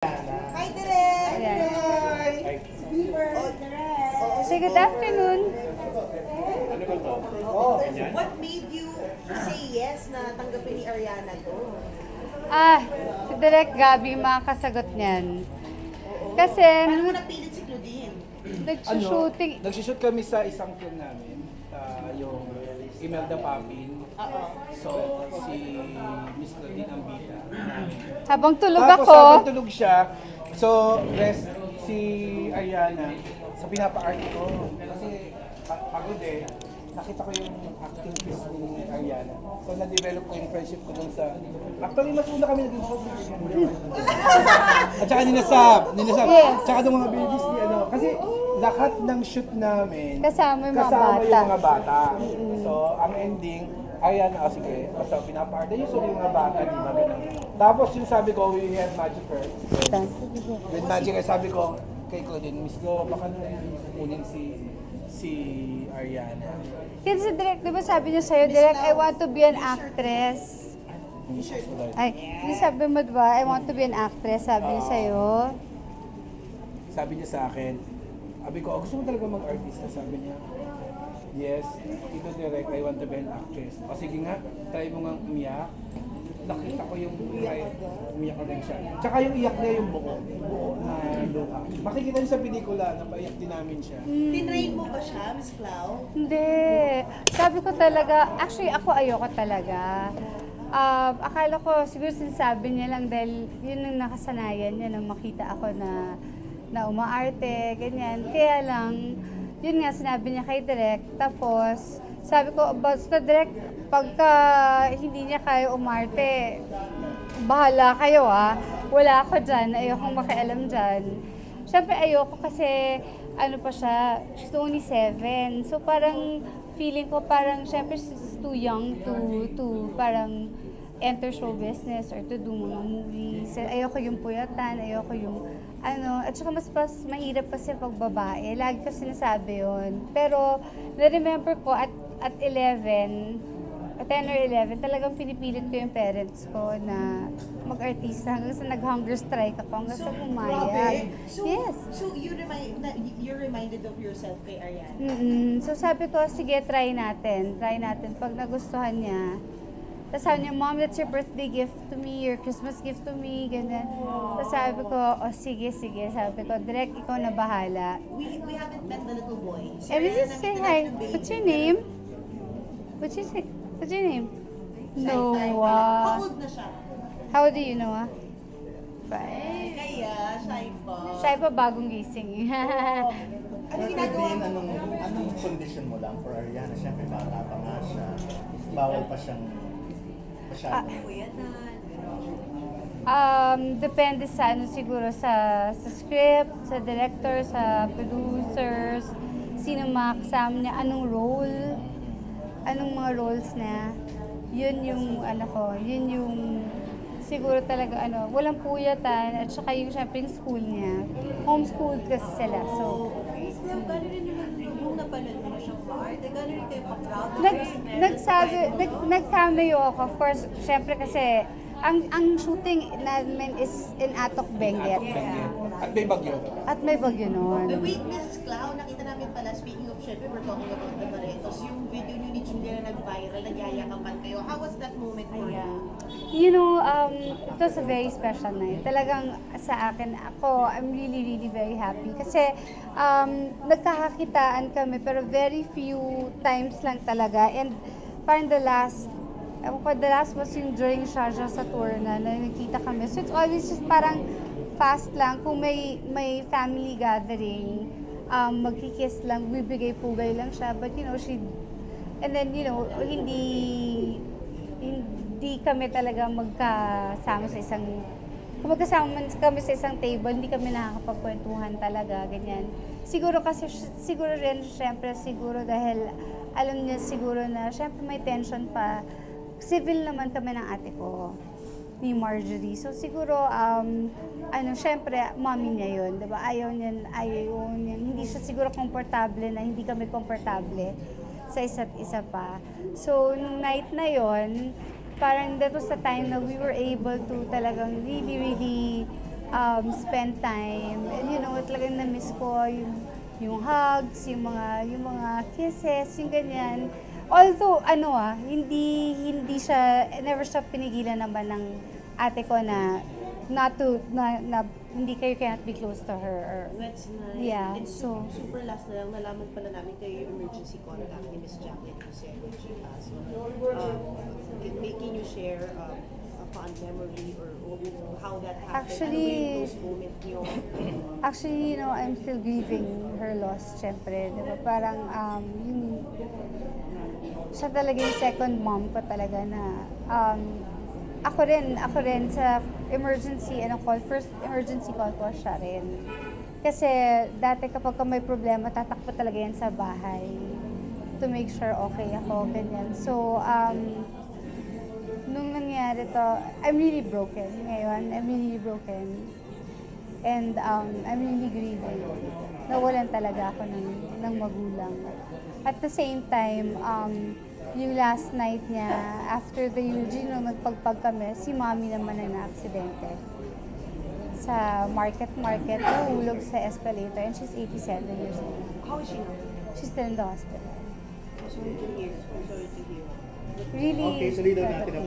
Hi, Direk! Hi! Say good afternoon. What made you say yes na tanggapin ni Ariana to? Si Direk Gabi makakasagot niyan. Kasi Paano mo napilit si Claudine? nagsushooting. Nagsushoot kami sa isang film namin, yung Imelda Papin. So, si Miss Claudine ang bida namin. Habang tulog Tapos ako, habang tulog siya, so rest si Ariana sa pinapa-art ko. Kasi pagod eh. Nakita ko yung acting piece ni Ariana. So na-develop ko yung friendship ko dun sa... Actually, mas una kami naging close ni Ariana. At saka ninasab. Yes. Tsaka ng mga babies ni ano. Kasi lahat ng shoot namin, kasama yung mga kasama bata. yung mga bata. So, ang ending, Ariana, sige, basta pinapa-art. Usually yung mga bata, di ba ganun. Tapos yung sabi ko, we have magic first. With magic, sabi ko, kay Claudine, miss ko, baka kunin si Ariana. Kasi si Direk, di ba sabi niya sa'yo, Direk, I want to be an actress. Ay, hindi sabi mo diba, I want to be an actress, sabi niya sa'yo. Sabi niya sa akin, sabi ko, gusto mo talaga mag-artista? Sabi niya, yes, Tito Direk, I want to be an actress. O sige nga, try mo nga umiyak. Nakita ko yung umiyak na rin siya. Tsaka yung iyak niya yung buo na luha. Makikita niyo sa pelikula, napaiyak din namin siya. Tinrain mo ba siya, Miss Clau? Hindi. Sabi ko talaga, actually ako ayoko talaga. Akala ko, siguro sinasabi niya lang dahil yun ang nakasanayan niya nang makita ako na umaarte, ganyan. Kaya lang, yun nga sinabi niya kay Direk. Tapos, sabi ko, basta Direk, pagka hindi niya kaya umarte, bahala kayo wala ako dyan, ayokong makialam dyan. Siyempre ayoko kasi, ano pa siya, she's only 7. So parang, feeling ko parang, siyempre she's too young to parang enter show business or to do mga movies. Ayoko yung puyatan, ayoko yung at saka mas mahirap kasi pag babae. Lagi ko sinasabi yun. Pero, na-remember ko at 11 or 11, talagang pinipilit ko yung parents ko na mag-artista hanggang sa nag-hunger strike ako, hanggang sa pumayag. Yes. So you're reminded of yourself kay Ariana? So sabi ko, sige, try natin. Pag nagustuhan niya, tapos sabi niya, Mom, that's your birthday gift to me, your Christmas gift to me, ganyan. Tapos sabi ko, sige. Sabi ko, Direk, ikaw na bahala. We haven't met the little boy. Si Let's Ariana, just say nakita hi. natin yung baby. What's your name? What's your name? Noah. How old na siya? How old do you, Noah? 5. Kaya, shy pa. Siya pa bagong gising. Ano ginagawa mo? Anong condition mo lang for Ariana? Siyempre, bata pa nga siya. Bawal pa siyang masyadong Depende sa siguro sa script, sa director, sa producers, sino mga kasama niya, anong mga roles na. Yun yung yun yung siguro talaga walang puyatan at saka yung syempre yung school niya. Homeschooled kasi sila. So, Gano'n rin yung napanood mo na siyang part? Gano'n rin kayo pa-proud? nag-cameo ako. Of course, syempre kasi ang shooting namin is in Atok, Benguet. At may bagyo. At may bagyo noon. But wait, Mrs. Clau, nakita namin pala, speaking of syempre, we're talking about the Barretos, yung video nyo ni Julia na nag-viral, nagyayakapan kayo. How was that moment for you? You know, it was a very special night. Talagang sa akin, I'm really very happy. Kasi nagkakakitaan kami, pero very few times lang talaga. And parang the last was yung during Sharjah sa tour na nakikita kami. So it's always just parang fast lang. Kung may family gathering, magkikiss lang, bibigay pugay lang siya. But and then hindi kami talaga magkasama sa isang, kung magkasama kami sa isang table, hindi kami nakakapagkwentuhan talaga, ganyan. Siguro rin, siguro dahil alam niya siguro na, syempre may tension pa. Civil naman kami ng ate ko, ni Marjorie. So siguro, syempre, mommy niya yun, diba? Ayaw niya, hindi siya siguro komportable na hindi kami komportable sa isa't isa pa. So, nung night na yon, parang that was the time na we were able to talagang really spend time. And you know, talagang na-miss ko yung hugs, yung mga kisses, yung ganyan. Although, hindi siya, never siya pinigilan naman ng ate ko na hindi kayo cannot be close to her. Or, That's nice. Yeah, And so- super last na lang, nalaman pala namin kayo yung emergency contact ni Miss Jacqueline Jose. So, can you share a fond memory or how that happened? Actually- ano ba yung close moment niyo? Actually, you know, I'm still grieving her loss, syempre. Diba? Parang, siya talaga yung second mom ko talaga na, ako rin sa first emergency call ko, siya rin. Kasi dati kapag may problema, tatakbo talaga yan sa bahay to make sure okay ako, ganyan. So, nung nangyari to, I'm really broken ngayon. I'm really broken. And I'm really grieving. Nawalan talaga ako ng magulang. At the same time, yung last night niya, after the eulogy, nung nagpagpag kami, si mommy naman ang na-aksidente. Sa market, nahulog sa escalator, and she's 87 years old. How is she now? She's still in the hospital. Sorry to hear. Really, Okay, tuloy daw natin ang